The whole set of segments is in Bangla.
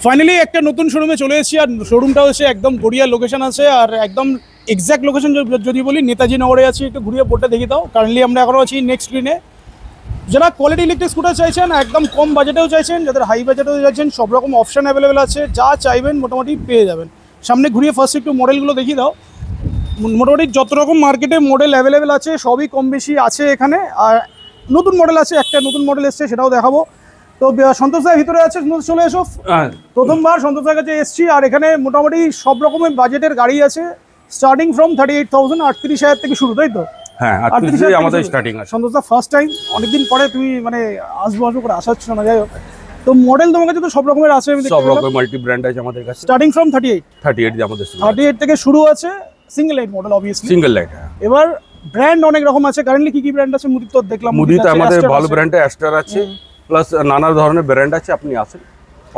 ফাইনালি একটা নতুন শোরুমে চলে এসেছি, আর শোরুমটা হচ্ছে একদম গড়িয়া লোকেশন আছে, আর একদম এক্স্যাক্ট লোকেশন যদি বলি নেতাজি নগরে আছি। একটু ঘুরিয়ে বোর্ডটা দেখে দাও। কারেন্টলি আমরা এখনও আছি নেক্সট স্ক্রিনে। যারা কোয়ালিটি ইলেকট্রিক স্কুটার চাইছেন, একদম কম বাজেটেও চাইছেন, যাদের হাই বাজেটেও চাইছেন, সব রকম অপশান অ্যাভেলেবেল আছে। যা চাইবেন মোটামুটি পেয়ে যাবেন। সামনে ঘুরিয়ে ফার্স্ট একটু মডেলগুলো দেখিয়ে দাও। মোটামুটি যত রকম মার্কেটে মডেল অ্যাভেলেবেল আছে সবই কম বেশি আছে এখানে। আর নতুন মডেল আছে, একটা নতুন মডেল এসছে, সেটাও দেখাবো। তো সন্তোষ দার ভিতরে আছে, চলে এসো। প্রথমবার সন্তোষ দার কাছে এসছি, আর এখানে মোটামুটি সব রকমের বাজেটের গাড়ি আছে, স্টার্টিং ফ্রম 38,000, 38,000 থেকে শুরু, তাই তো? হ্যাঁ, 38,000 আমাদের স্টার্টিং আছে। সন্তোষ দা ফার্স্ট টাইম, অনেকদিন পরে তুমি মানে আসবো করে আশা হচ্ছিল না, যাই হোক। তো মডেল তোমার কাছে তো সব রকমের আছে, সব রকম মাল্টি ব্র্যান্ড আছে আমাদের কাছে। স্টার্টিং ফ্রম 38 দিয়ে আমাদের 38 থেকে শুরু আছে। Single light model obviously, single light. এবার ব্র্যান্ড অনেক রকম আছে। কারেন্টলি কি ব্র্যান্ড আছে? মুদিত তো দেখলাম, মুদিতে আমাদের ভালো ব্র্যান্ডে অ্যাস্টার আছে, প্লাস নানা ধরনের ব্র্যান্ড আছে। আপনি আসেন,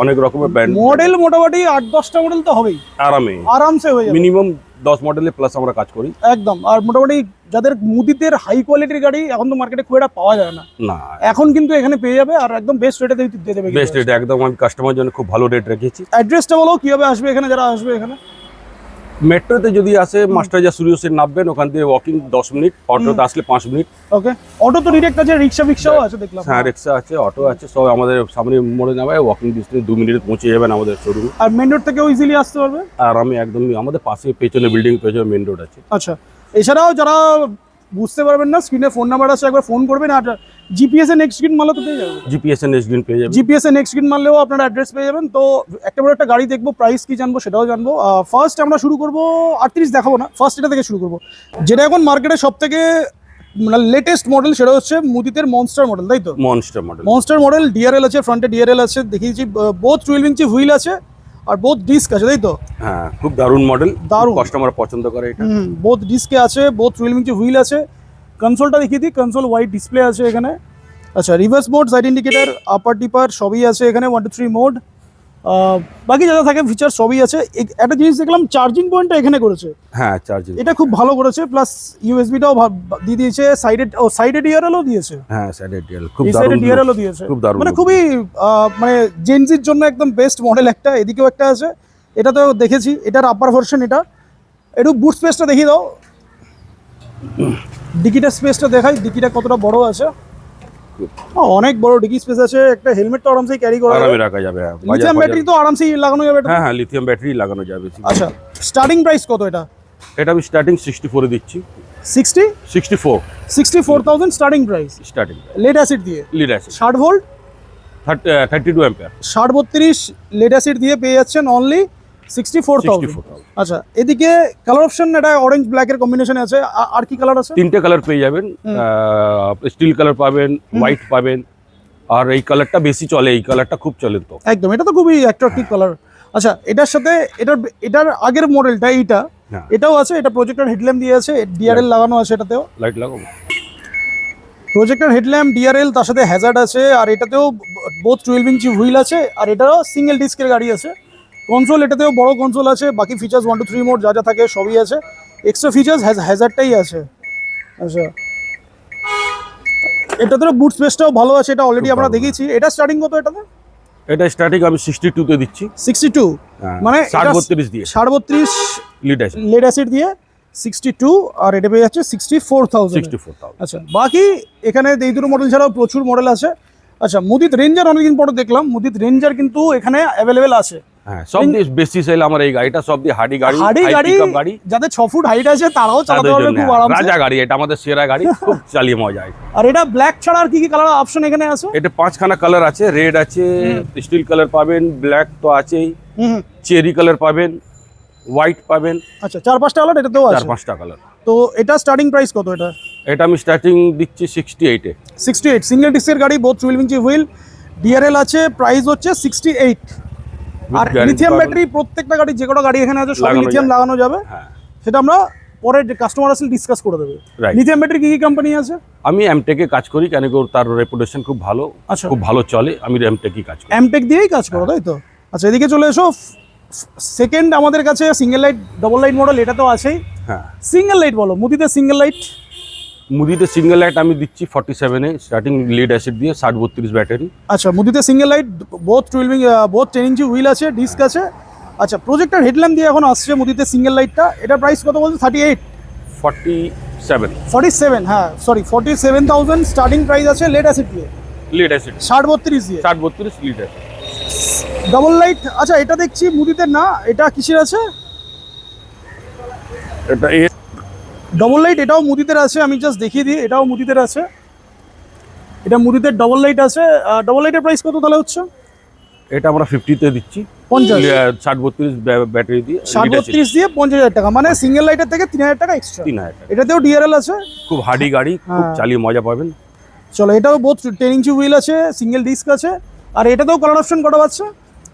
অনেক রকমের ব্র্যান্ড মডেল মোটামুটি 8-10টা মডেল তো হবেই আরামসে হয়ে যাবে। মিনিমাম 10 মডেলে প্লাস আমরা কাজ করি একদম। আর মোটামুটি যাদের মুদিতের হাই কোয়ালিটির গাড়ি এখন তো মার্কেটে খুব একটা পাওয়া যায় না, এখন কিন্তু এখানে পেয়ে যাবে, আর একদম বেস্ট রেটে দিয়ে দেবে। বেস্ট রেট একদম, আমি কাস্টমার জন্য খুব ভালো রেট রেখেছি। অ্যাড্রেসটা বলো, কিভাবে আসবে এখানে যারা আসবে? এখানে মেট্রোতে যদি আসে মাস্টারজা স্টুডিওসে নামবেন, ওখান থেকে ওয়াকিং 10 মিনিট, অটোতে আসলে 5 মিনিট। ওকে, অটো তো ডিরেক্ট আছে, রিক্সাও আছে দেখলাম। হ্যাঁ, রিক্সা আছে, অটো আছে, সব আমাদের সামনে মোড়ে নামায়, ওয়াকিং ডিস্টেন্স 2 মিনিটে পৌঁছে যাবেন আমাদের শোরুমে। আর মেন রোড থেকেও ইজিলি আসতে পারবে। আর আমি একদমই আমাদের পাশে পেছনে বিল্ডিং পেছনে মেন রোড আছে। আচ্ছা, এছাড়াও যারা বুঝতে পারবেন না, স্ক্রিনে ফোন নাম্বার আছে, একবার ফোন করবেন। আর জিপিএস এ নেক্সট স্ক্রিন মারলে তো পেয়ে যাবেন। জিপিএস এর নেক্সট স্ক্রিন পেয়ে যাবেন। জিপিএস এ নেক্সট স্ক্রিন মারলেও আপনার অ্যাড্রেস পেয়ে যাবেন। তো একটা বড় একটা গাড়ি দেখবো, প্রাইস কি জানবো সেটাও জানবো। ফার্স্ট আমরা শুরু করবো 38 দেখাবো না, ফার্স্ট এটা থেকে শুরু করবো, যেটা এখন মার্কেটে সব থেকে মানে লেটেস্ট মডেল, সেটা হচ্ছে মুদিতের মনস্টার মডেল, তাই তো? মনস্টার মডেল ডিআরএল আছে, ফ্রন্টে ডিআরএল আছে, দেখিয়েছি। বোথ 12 ইঞ্চি হুইল আছে, আর বোথ ডিস্ক আছে, তাই তো? হ্যাঁ, খুব দারুণ মডেল, দারুণ, কাস্টমার পছন্দ করে এটা। বোথ ডিস্কে আছে, বোথ 12 ইঞ্চি হুইল আছে। কনসোলটা দেখিয়ে দিই, কনসোল হোয়াইট ডিসপ্লে আছে এখানে। আচ্ছা, রিভার্স মোড, সাইড ইন্ডিকেটার, আপার টিপার সবই আছে এখানে, 1 2 3 মোড। বাকি যা থাকে ফিচার সবই আছে। একটা জিনিস দেখলাম, চার্জিং পয়েন্টটা এখানে করেছে। হ্যাঁ, চার্জিং এটা খুব ভালো করেছে, প্লাস ইউএসবিটাও দিয়ে দিয়েছে। সাইডে ডিআরএলও দিয়েছে। হ্যাঁ, সাইডে ডিআরএল খুব দারুণ, সাইডে ডিআরএলও দিয়েছে, খুব দারুণ, মানে খুবই মানে জেনজির জন্য একদম বেস্ট মডেল একটা। এদিকেও একটা আছে, এটা তো দেখেছি, এটার আপার ভার্সন। এটা একটু বুট স্পেসটা দেখিয়ে দাও, ডিকিটার স্পেসটা দেখাই, ডিকিটা কতটা বড় আছে। অনেক বড় ডিকি স্পেস আছে। একটা হেলমেট তো আরামসে ক্যারি করা যাবে। লিথিয়াম ব্যাটারি তো আরামসেই লাগানো যাবে। হ্যাঁ, লিথিয়াম ব্যাটারি লাগানো যাবে। আচ্ছা, স্টার্টিং প্রাইস কত এটা? এটা আমি স্টার্টিং 64 এ দিচ্ছি। 64,000 স্টার্টিং প্রাইস। লেড অ্যাসিড দিয়ে, 60 ভোল্ট, 32 অ্যাম্পিয়ার, 60-32 লেড অ্যাসিড দিয়ে পেয়ে যাচ্ছেন অনলি 64,000। আচ্ছা, এদিকে কালার অপশন, এটা অরেঞ্জ ব্ল্যাক এর কম্বিনেশনে আছে। আর কি কালার আছে? 3টে কালার পেয়ে যাবেন। স্টিল কালার পাবেন, হোয়াইট পাবেন, আর এই কালারটা বেশি চলে, এই কালারটা খুব চলে তো একদম। এটা তো খুবই অ্যাট্রাকটিভ কালার। আচ্ছা, এটার সাথে এটার আগের মডেলটা এটাও আছে। এটা প্রজেক্টর হেডল্যাম্প দিয়ে আছে, ডিআরএল লাগানো আছে, এটাতেও লাইট লাগাবো। প্রজেক্টর হেডল্যাম্প, ডিআরএল, তার সাথে হ্যাজার্ড আছে। আর এটাতেও বোথ 12 ইঞ্চি হুইল আছে, আর এটাও সিঙ্গেল ডিস্কের গাড়ি আছে। কনসোল, এটাতেও বড় কনসোল আছে। বাকি ফিচার্স 1 2 3 মোড যা যা থাকে সবই আছে। এক্সট্রা ফিচার্স হ্যাজার্ডটাই আছে। আচ্ছা, এটাতে বুট স্পেসটাও ভালো আছে, এটা অলরেডি আমরা দেখেছি। এটা স্টার্টিং কত এটাতে? এটা স্টার্টিং আমি 62 তে দিচ্ছি। 62 মানে 32 দিয়ে, 32 লেড অ্যাসিড দিয়ে 62, আর এটা পেয়ে যাচ্ছে 64,000। আচ্ছা, বাকি এখানে এই দুটো মডেল ছাড়াও প্রচুর মডেল আছে। আচ্ছা, মুদিত রেঞ্জার অনেকদিন পরে দেখলাম, মুদিত রেঞ্জার কিন্তু এখানে অ্যাভেলেবেল আছে। হ্যাঁ, সব দিয়ে বেশি সেল আমার এই গাড়িটা, সব দিয়ে হাডি গাড়ি, যাদের 6 ফুট হাইট আছে তারাও চালাতে পারবে খুব আরামসে। রাজা গাড়ি, এটা আমাদের সেরা গাড়ি, খুব চালিয়ে মজা হয়। আর এটা ব্ল্যাক ছাড়া আর কি কি কালার অপশন এখানে আছে? এটা 5খানা কালার আছে। রেড আছে, স্টিল কালার পাবেন, ব্ল্যাক তো আছেই, চেরি কালার পাবেন, হোয়াইট পাবেন। আচ্ছা, 4-5টা কালার এটাতেও আছে, 4-5টা কালার। তো এটা স্টার্টিং প্রাইস কত? এটা আমি স্টার্টিং দিচ্ছি 68 এ। 68 সিঙ্গেল ডিস্কের গাড়ি, বোথ 12 ইঞ্চি হুইল, ডিআরএল আছে, প্রাইস হচ্ছে 68। আর লিথিয়াম ব্যাটারি, প্রত্যেকটা গাড়ি, যে কোনো গাড়ি এখানে আছে সব লিথিয়াম লাগানো যাবে। সেটা আমরা পরে কাস্টমার আসলে ডিসকাস করে দেবে। লিথিয়াম ব্যাটারি কি কি কোম্পানি আছে? আমি এমটেকে কাজ করি, কেন তার রেপুটেশন খুব ভালো, খুব ভালো চলে। আমি এমটেকই কাজ করি। এমটেক দিয়েই কাজ করো, তাই তো? আচ্ছা, এদিকে চলে এসো। সেকেন্ড আমাদের কাছে single light, double light model, এটা তো আছেই। হ্যাঁ, সিঙ্গেল লাইট বলো, মুদিতে সিঙ্গেল লাইট মুদিতে সিঙ্গেল লাইট আমি দিচ্ছি 47-এ স্টার্টিং লিড অ্যাসিড দিয়ে 60-32 ব্যাটারি। আচ্ছা, মুদিতে সিঙ্গেল লাইট, বোথ 10 ইঞ্চি হুইল আছে, ডিস্ক আছে। আচ্ছা, প্রজেক্টর হেডল্যাম্প দিয়ে এখন আসছে মুদিতে সিঙ্গেল লাইটটা। এটা প্রাইস কত বলছে? 47, হ্যাঁ সরি 47,000 স্টার্টিং প্রাইস আছে লেড অ্যাসিড দিয়ে, লিড অ্যাসিড 60-32 দিয়ে 60-32 লিড অ্যাসিড। Double light. আচ্ছা, এটা দেখছি মুদিতে না, এটা কিসের আছে? এটা ডবল লাইট, এটাও মুদিতের আছে। আমি জাস্ট দেখিয়ে দিই, এটাও মুদিতের আছে। এটা মুদিতের ডবল লাইট আছে। ডবল লাইটের প্রাইস কত তাহলে হচ্ছে? এটা আমরা 50-তে দিচ্ছি 50, 60-32 ব্যাটারি দিয়ে 60-32 দিয়ে 50,000 টাকা, মানে সিঙ্গেল লাইটের থেকে 3,000 টাকা এক্সট্রা। 3,000 টাকা। এটাতেও ডিআরএল আছে, খুব হার্ডি গাড়ি, খুব হ্যাঁ। চালিয়ে মজা পাবেন। চলো, এটাও বোথ 10 ইঞ্চি হুইল আছে, সিঙ্গেল ডিস্ক আছে। আর এটাতেও কালার অপশন কটা পাচ্ছে?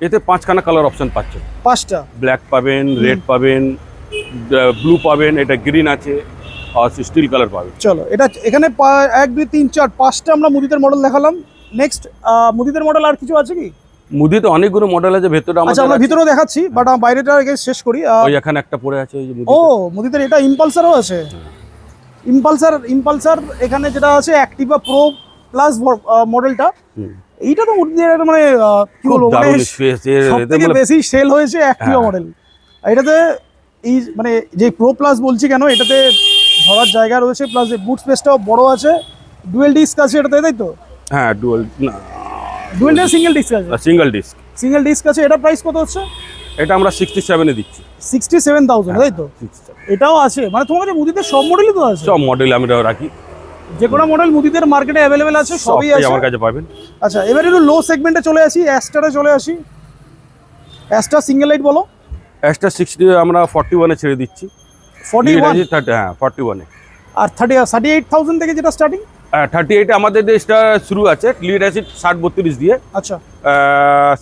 এতে 5খানা কালার অপশন পাচ্ছেন। 5টা। ব্ল্যাক পাবেন, রেড পাবেন, ব্লু পাবেন, এটা গ্রিন আছে, আর স্টিল কালার পাবেন। চলো, এটা এখানে 1 2 3 4 5টা আমরা মুদিতের মডেল দেখালাম। নেক্সট মুদিতের মডেল আর কিছু আছে কি? মুদিতে অনেকগুলো মডেল আছে ভেতরে আচ্ছা, আমরা ভিতরেও দেখাচ্ছি, বাট বাইরেটা আগে শেষ করি। ওই এখানে একটা পড়ে আছে ওই যে ও, মুদিতের এটা ইম্পালসারও আছে। ইম্পালসার এখানে যেটা আছে অ্যাক্টিভা প্রো প্লাস মডেলটা। এইটা তো মুদিতের মানে কি বলবো, মানে দারুণ স্পেস এর সবথেকে বেশি সেল হয়েছে অ্যাক্টিভা মডেল। এটাতে এই মানে যে প্রো প্লাস বলছি কেন, এটাতে ধরার জায়গা রয়েছে, প্লাস বুট স্পেসটাও বড় আছে, ডুয়েল ডিস্ক আছে এটাতে, তাই তো? হ্যাঁ, ডুয়াল না, ডুয়েল ডিস্ক, সিঙ্গেল ডিস্ক আছে। সিঙ্গেল ডিস্ক আছে। এটা প্রাইস কত হচ্ছে? এটা আমরা 67-এ দিচ্ছি। 67,000, তাই তো? 67 এটাও আছে, মানে তোমার কাছে মুদিতে সব মডেলই তো আছে? সব মডেল আমরা রাখি, যে কোনো মডেল মুদিতের মার্কেটে অ্যাভেলেবেল আছে, সবই আছে আমার কাছে পাবেন। আচ্ছা, এবার একটু লো সেগমেন্টে চলে আসি, অ্যাস্টারে চলে আসি। অ্যাস্টার সিঙ্গেল লাইট বলো। এক্সট্রা 60 আমরা 41-এ ছেড়ে দিচ্ছি। 41, 30, হ্যাঁ 41-এ। আর 38,000 থেকে যেটা স্টার্টিং? 38 আমাদের দেশটা শুরু আছে লিড অ্যাসিড 60-32 দিয়ে। আচ্ছা,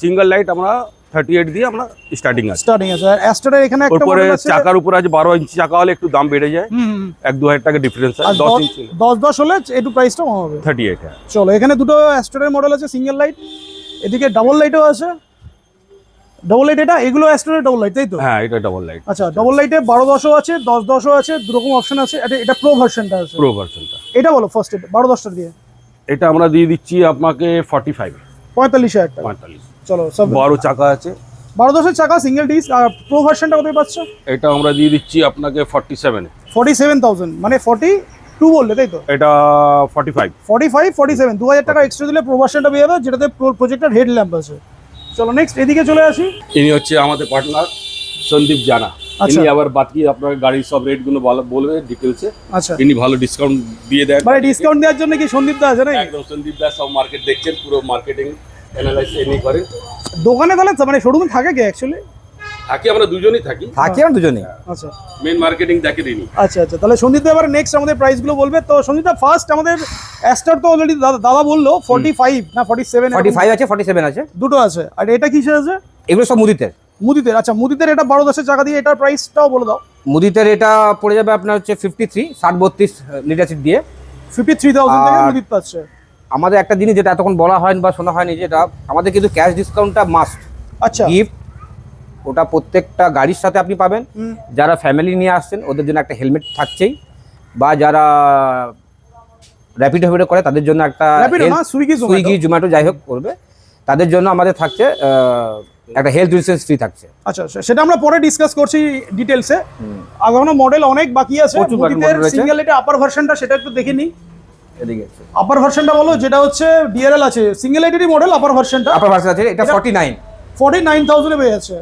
সিঙ্গেল লাইট আমরা 38 দিয়ে আমরা স্টার্টিং আছে। আর অ্যাস্টারের এখানে একটা উপরে মডেল আছে, চাকার উপর আছে 12 ইঞ্চি চাকা হলে একটু দাম বেড়ে যায়, 1-2 হাজার টাকা ডিফারেন্স আছে। 10 ইঞ্চি 10 হলে একটু প্রাইসটা কম হবে। 38, হ্যাঁ। চলো, এখানে দুটো অ্যাস্টারের মডেল আছে সিঙ্গেল লাইট, এদিকে ডাবল লাইটও আছে। ডাবল লাইট এগুলো অ্যাস্টারের ডাবল লাইট, তাই তো? হ্যাঁ, এটা ডাবল লাইট। আচ্ছা, ডাবল লাইটে 12-10ও আছে, 10-10ও আছে, দুরকম অপশন আছে। এটা প্রো ভার্সনটা আছে। প্রো ভার্সনটা এটা বলো ফার্স্ট, 12-10টা দিয়ে। এটা আমরা দিয়ে দিচ্ছি আপনাকে 45, 45,000 টাকা। 45। চলো, সব 12 চাকা আছে, 12-10 চাকা সিঙ্গেল ডিস্ক। আর প্রো ভার্সনটা কত পাচ্ছ? এটা আমরা দিয়ে দিচ্ছি আপনাকে 47-এ। 47,000, মানে 42 বললে, তাই তো? এটা 45, 47 2,000 টাকা এক্সট্রা দিলে প্রো ভার্সনটা পেয়ে যাবে, যেটাতে প্রজেক্টর হেড ল্যাম্প আছে। চলো, নেক্সট এদিকে চলে আসি। ইনি হচ্ছে আমাদের পার্টনার সন্দীপ জানা। আচ্ছা। ইনি আবার বাকি আপনার গাড়ির সব রেটগুলো বলবে ডিটেলসে। আচ্ছা, ইনি ভালো ডিসকাউন্ট দিয়ে দেন। মানে ডিসকাউন্ট দেওয়ার জন্য কি সন্দীপ দা আছে নাকি? একদম সন্দীপ দা সব মার্কেট দেখছেন, পুরো মার্কেটিং অ্যানালাইসিস ইনি করেন। দোকানে তাহলে মানে শোরুমে থাকে কি অ্যাকচুয়ালি? থাকি আমরা দুজনেই থাকি, আমরা দুজনেই। আচ্ছা মেন মার্কেটিং দেখেন ইনি। আচ্ছা, তাহলে সন্দীপ দা এবার নেক্সট আমাদের প্রাইসগুলো বলবে। তো সন্দীপ দা ফার্স্ট আমাদের অ্যাস্টার তো অলরেডি দাদা বললো 45 না 47, 45 আছে, 47 আছে, দুটো আছে। আর এটা কিসের আছে? এগুলো সব মুদিতের। আচ্ছা, মুদিতের এটা 12-10 চাকা দিয়ে, এটার প্রাইসটাও বলে দাও। মুদিতের এটা পড়ে যাবে আপনার হচ্ছে 53, 60-32 লিড অ্যাসিড দিয়ে 53,000 থেকে আর- মুদিত পাচ্ছে। আমাদের একটা জিনিস যেটা এতক্ষণ বলা হয়নি বা শোনা হয়নি, যেটা আমাদের কিন্তু ক্যাশ ডিসকাউন্টটা মাস্ট। আচ্ছা, গিফট ওটা প্রত্যেকটা গাড়ির সাথে আপনি পাবেন। যারা ফ্যামিলি নিয়ে আসছেন ওদের জন্য একটা হেলমেট থাকছেই, বা যারা র্যাপিড করে তাদের জন্য একটা Rapido না, Swiggy, Zomato। সুইগি জোম্যাটো যাই হোক করবে, তাদের জন্য আমাদের থাকছে একটা হেলথ ইন্স্যুরেন্স ফ্রি থাকছে। আচ্ছা, সেটা আমরা পরে ডিসকাস করছি ডিটেলসে। এখনো মডেল অনেক বাকি আছে। প্রচুর মুদিতের model রয়েছে। সিঙ্গেল এটা আপার ভার্সনটা, সেটা একটু দেখে নিই। এদিকে আছে আপার ভার্সনটা বলো, যেটা হচ্ছে ডিআরএল আছে, সিঙ্গেল এটারই মডেল আপার ভার্সনটা। আপনার ভার্সন আছে, এটা 49। 49,000 এ পেয়ে যাচ্ছে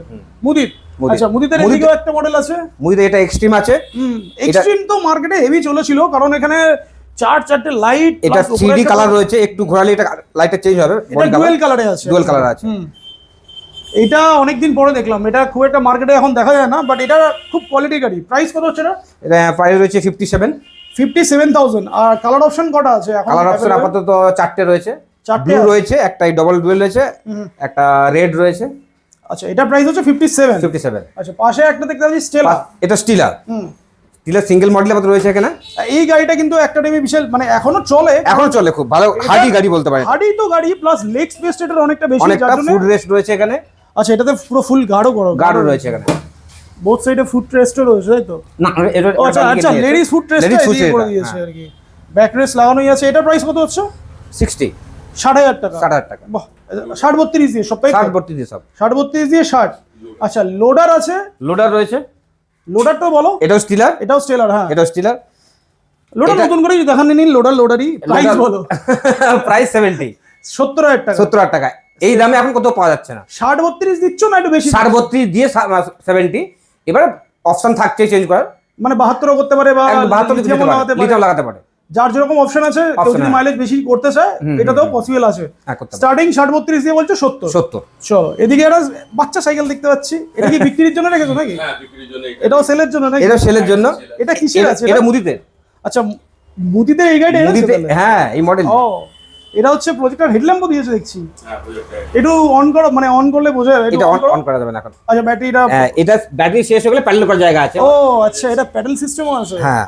মুদিত। মুদিত। আচ্ছা, মুদিতের মুদিত- এদিকেও একটা মডেল আছে। মুদিতে এটা এক্সট্রিম আছে, এক্সট্রিম তো মার্কেটে হেভি চলেছিল, কারণ এখানে 4-4টে লাইট, এটা 3D কালার রয়েছে, একটু ঘোরালে এটা লাইটটা চেঞ্জ হবে, এটা ডুয়েল কালারে আছে। ডুয়াল কালার আছে। এটা অনেকদিন পরে দেখলাম, এটা খুব একটা মার্কেটে এখন দেখা যায় না, বাট এটা খুব কোয়ালিটি গাড়ি। প্রাইস কত হচ্ছে এটা? এটা প্রাইস রয়েছে 57। 57,000। আর কালার অপশন কটা আছে এখন? কালার অপশন আপাতত 4টে রয়েছে, 4টে ব্লু রয়েছে, একটা ডবল ডুয়েল রয়েছে, একটা রেড রয়েছে। আচ্ছা, এটা প্রাইস হচ্ছে 57। 57। আচ্ছা, পাশে একটা দেখতে পাচ্ছি স্টেলা। এটা স্টিলার। স্টিলার সিঙ্গেল মডেল আপাতত রয়েছে এখানে। এই গাড়িটা কিন্তু একটা টাইমে বিশাল, মানে এখনো চলে, এখন চলে, খুব ভালো হার্ডি গাড়ি বলতে পারেন। হার্ডি তো গাড়ি, প্লাস লেগ স্পেস এটার অনেকটা বেশি, অনেকটা যার জন্য। ফুড রেস্ট রয়েছে এখানে। আচ্ছা, এটাতে পুরো ফুল গার্ডও রয়েছে এখানে। বোথ সাইডে ফুড রেস্টও রয়েছে, তাই তো? না, এটা ও, আচ্ছা, লেডিস ফুড রেস্ট দিয়ে করে দিয়েছে আর কি। ব্যাক রেস লাগানোই আছে। এটা প্রাইস কত হচ্ছে? 60 60,000 টাকা। 60,000 টাকা। বাহ, 60-32 দিয়ে সবটাই 60-32 দিয়ে সব। 60-32 দিয়ে 60। আচ্ছা, লোডার আছে, লোডার রয়েছে, লোডারটা বলো। এটাও স্টিলার, এটাও স্টেলার, হ্যাঁ এটাও স্টিলার। লোডার নতুন করে দেখান নিন, লোডারই প্রাইস বলো। প্রাইস 70, 70,000 টাকা। 70,000 টাকা। এই দামে এখন কোথাও পাওয়া যাচ্ছে না। 60-32 দিচ্ছ না একটু বেশি? 60-32 দিয়ে 70। এবারে অপশন থাকছে চেঞ্জ করার, মানে 72 করতে পারে বা 72 লিথিয়ামও লাগাতে পারে। লিথিয়াম লাগাতে পারে, যার যেরকম অপশন আছে। কেউ Option যদি আছে। মাইলেজ বেশি করতে চায় এটাতেও পসিবল আছে। হ্যাঁ করতে পারে। স্টার্টিং 60-32 দিয়ে বলছো 70। 70। চলো, এদিকে একটা বাচ্চা সাইকেল দেখতে পাচ্ছি, এটা কি বিক্রির জন্য রেখেছো নাকি? হ্যাঁ, বিক্রির জন্য এটাও সেলের জন্য নাকি? এটা সেলের জন্য। এটা কিসের আছে? এটা মুদিতে। আচ্ছা, মুদিতে এই গাড়িটা এনেছো মুদিতে, তাহলে? হ্যাঁ এই মডেল। ও, এটা হচ্ছে প্রজেক্টর হেডল্যাম্পও দিয়েছে দেখছি। হ্যাঁ, প্রজেক্টর। একটু অন করো, মানে অন করলে বোঝা যাবে। এটা অন করা যাবে না এখন। আচ্ছা, ব্যাটারিটা। এটা ব্যাটারি শেষ হয়ে গেলে প্যাডেল করার জায়গা আছে। ও আচ্ছা, এটা প্যাডেল সিস্টেমও আছে। হ্যাঁ,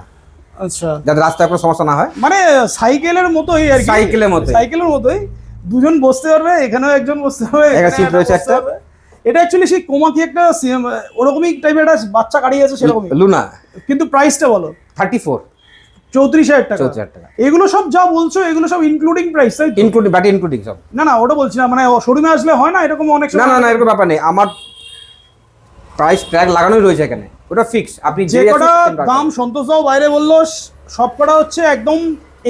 আচ্ছা, যাতে রাস্তায় কোনো সমস্যা না হয়। মানে সাইকেলের মতোই আর কি। সাইকেলের মতোই। সাইকেলের মতোই দুজন বসতে পারবে, এখানেও একজন বসতে পারবে, একটা এখানে সিট রয়েছে বসতে একটা। পারবে। এটা অ্যাকচুয়ালি সেই কোমাকি একটা ওরকমই টাইপের একটা বাচ্চা গাড়ি আছে সেরকমই, লুনা। কিন্তু প্রাইসটা বলো। 34, 34,000 টাকা। 34,000 টাকা। এগুলো সব যা বলছো এগুলো সব ইনক্লুডিং প্রাইস, তাই তো? ইনক্লুডিং, ব্যাটারি ইনক্লুডিং সব। না না, ওটা বলছি না, মানে শোরুমে আসলে হয় না এরকম অনেক না না না, এরকম ব্যাপার নেই। আমার প্রাইস ট্যাগ লাগানোই রয়েছে এখানে, ওটা ফিক্স। আপনি যে কটা দাম সন্তোষ দাও বাইরে বললো, সব কটা হচ্ছে একদম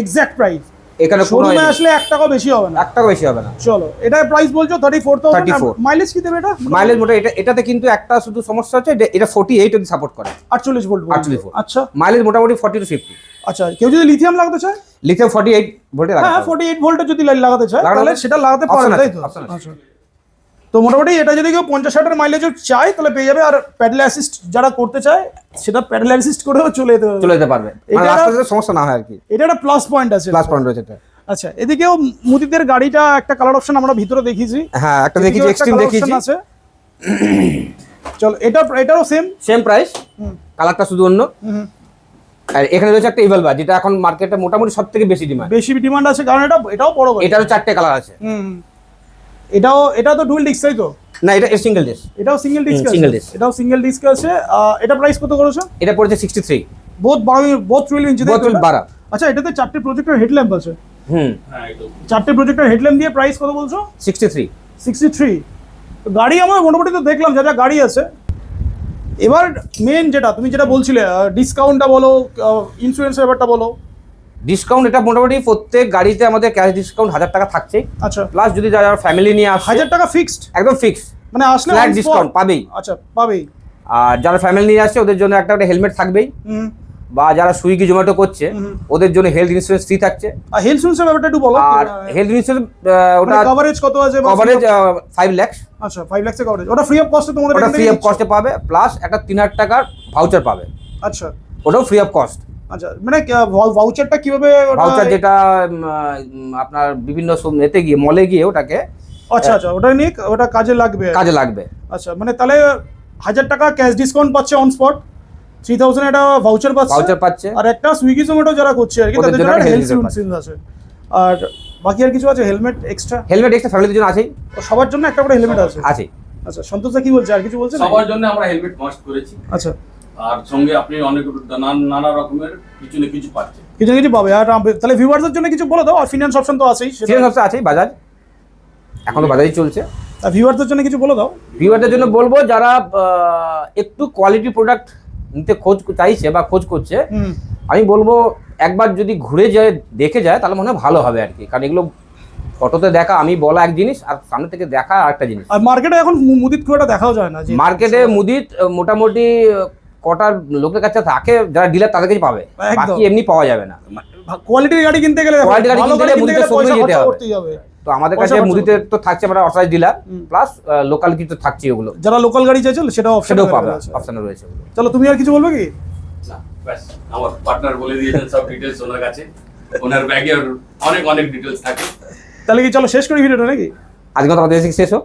এক্সাক্ট প্রাইস। এখানে কোনো শোরুমে আসলে 1 টাকা বেশি হবে না। 1 টাকা বেশি হবে না। চলো, এটা প্রাইস বলছো 34,000। 34 মাইলেজ কি দেবে এটা? মাইলেজ মোটা। এটাতে কিন্তু একটা শুধু সমস্যা হচ্ছে, এটা 48 অবধি সাপোর্ট করে। 48 ভোল্ট। 48 ভোল্ট। আচ্ছা মাইলেজ মোটামুটি 40 to 50। আচ্ছা, কেউ যদি লিথিয়াম লাগাতে চায়? লিথিয়াম 48 ভোল্টে লাগাতে হ্যাঁ, হবে। 48 ভোল্টে যদি লাগাতে চায় লাগানো তাহলে যাবে। সেটা লাগাতে Option পারবে, আছে, তাই তো? option আছে। আচ্ছা, তো মোটামুটি এটা যদি কেউ 50-60 মাইলেজও চায় তাহলে পেয়ে যাবে। আর প্যাডেল অ্যাসিস্ট যারা করতে চায় সেটা প্যাডেল অ্যাসিস্ট করেও চলে যেতে চলে যেতে পারবে, এটা রাস্তাতে সমস্যা না হয় আর কি। এটা একটা প্লাস পয়েন্ট আছে। প্লাস পয়েন্ট রয়েছে এটা। আচ্ছা, এদিকেও মুদিদের গাড়িটা একটা কালার অপশন আমরা ভিতরে দেখিয়েছি। হ্যাঁ, একটা দেখিয়েছি, এক্সট্রিম দেখিয়েছি। আছে। চলো, এটারও সেম প্রাইস, কালারটা শুধু অন্য। আর এখানে রয়েছে একটা ইভলভা, যেটা এখন মার্কেটে মোটামুটি সবথেকে বেশি ডিমান্ড। বেশি ডিমান্ড আছে কারণ এটাও বড় গাড়ি। এটারও 4টে কালার আছে। এটা তো ডুয়াল ডিস্ক, তাই তো? না, এটা সিঙ্গেল ডিস্ক। এটাও সিঙ্গেল ডিস্ক আছে। single disc। এটাও সিঙ্গেল ডিস্ক আছে। এটা প্রাইস কত করেছো? এটা পড়েছে 63। বোথ 12 ইঞ্চি। Both 12। আচ্ছা, এটাতে 4টে প্রজেক্টর হেডল্যাম্প আছে। হ্যাঁ, একদম। 4টে প্রজেক্টর হেডল্যাম্প দিয়ে প্রাইস কত বলছো? 63। 63। তো গাড়ি আমার মোটামুটি তো দেখলাম যা যা গাড়ি আছে। এবার মেন যেটা তুমি যেটা বলছিলে, ডিসকাউন্টটা বলো, ইন্স্যুরেন্সের ব্যাপারটা বলো। ডিসকাউন্ট এটা মোটামুটি প্রত্যেক গাড়িতে আমাদের ক্যাশ ডিসকাউন্ট 1000 টাকা থাকছেই। আচ্ছা, প্লাস যদি যারা ফ্যামিলি নিয়ে আসে 1000 টাকা ফিক্সড, একদম ফিক্স, মানে আসলে ফ্ল্যাট on spot? ডিসকাউন্ট পাবেই। আচ্ছা, পাবেই। আর যারা ফ্যামিলি নিয়ে আসছে ওদের জন্য একটা হেলমেট থাকবেই। হুম। বা যারা সুইগি জোম্যাটো করছে ওদের জন্য হেলথ ইন্স্যুরেন্স ফ্রি থাকছে। আর হেলথ ইন্স্যুরেন্সের ব্যাপারটা একটু বলো। আর হেলথ ইন্স্যুরেন্স ওটা কভারেজ কত আছে? কভারেজ 5 লাখ। আচ্ছা, 5 লাখের কভারেজ। ওটা ফ্রি অফ কস্টে তোমাদের ওটা এখান ফ্রি থেকে অফ কস্টে পাবে, প্লাস একটা 3000 টাকার ভাউচার পাবে। আচ্ছা, ওটাও ফ্রি অফ কস্ট। আচ্ছা, মানে ভাউচারটা কিভাবে? ভাউচার যেটা আপনার বিভিন্ন এতে গিয়ে মলে গিয়ে ওটাকে। আচ্ছা, ওটা নিয়ে ওটা কাজে লাগবে। কাজে লাগবে। আচ্ছা, মানে তাহলে 1000 টাকা ক্যাশ ডিসকাউন্ট পাচ্ছে অন স্পট, 3000 এটা ভাউচার পাচ্ছে। আর একটা সুইগি জোম্যাটো যারা করছে আর কি, ওদের তাদের জন্য জন্য একটা হেলথ health ইন্স্যুরেন্স আছে। আর বাকি আর কিছু আছে? Helmet extra? হেলমেট এক্সট্রা ফ্যামিলির জন্য আছেই। সবার জন্য একটা করে হেলমেট আছে। আছে। আচ্ছা, সন্তোষ দা কি বলছে, আর কিছু বলছে না? সবার জন্য আমরা হেলমেট মাস্ট করেছি। আচ্ছা, আর সঙ্গে আপনি অনেক নানা রকমের কিছু না কিছু পাচ্ছেন। কিছু পাবে। আর তাহলে ভিউয়ারদের জন্য কিছু বলে দাও। আর ফিনান্স অপশন তো আছেই, সেটা সিরিয়াস অপশন আছেই, বাজাজ এখনো বাজাজই চলছে। আর ভিউয়ারদের জন্য কিছু বলে দাও। ভিউয়ারদের জন্য বলবো যারা একটু কোয়ালিটি প্রোডাক্ট নিতে খোঁজ চাইছে বা খোঁজ করছে, আমি বলবো একবার যদি ঘুরে যায় দেখে যায় তাহলে মনে হয় ভালো হবে আর কি। কারণ এগুলো ফটোতে দেখা আমি বলা এক জিনিস, আর সামনে থেকে দেখা আরেকটা জিনিস। আর মার্কেটে এখন মুদিত খুব একটা দেখাও যায় না। মার্কেটে মুদিত মোটামুটি কটার লোকের কাছে থাকে যারা ডিলার তাদের কাছে পাবে, একদম। বাকি এমনি পাওয়া যাবে না। কোয়ালিটির গাড়ি কিনতে গেলে Quality গাড়ি ভালো কিনতে গেলে মুদিতে পয়সা শোরুমে যেতে খরচা হবে। করতেই হবে। তো আমাদের কাছে পয়সা খরচা মুদিতে তো থাকছে আমরা অথরাইজ ডিলার, প্লাস লোকাল কিছু থাকছে ওগুলো, যারা লোকাল গাড়ি চাইছে সেটাও অপশন সেটাও পাবে, অপশনে রয়েছে ওগুলো। চলো, তুমি আর কিছু বলবে কি? না, ব্যাস আমার পার্টনার বলে দিয়েছেন সব ডিটেলস ওনার কাছে। ওনার ব্যাগে অনেক ডিটেলস থাকে। তাহলে কি চলো শেষ করি ভিডিওটা নাকি? আজকে তো আমাদের শেষ হোক।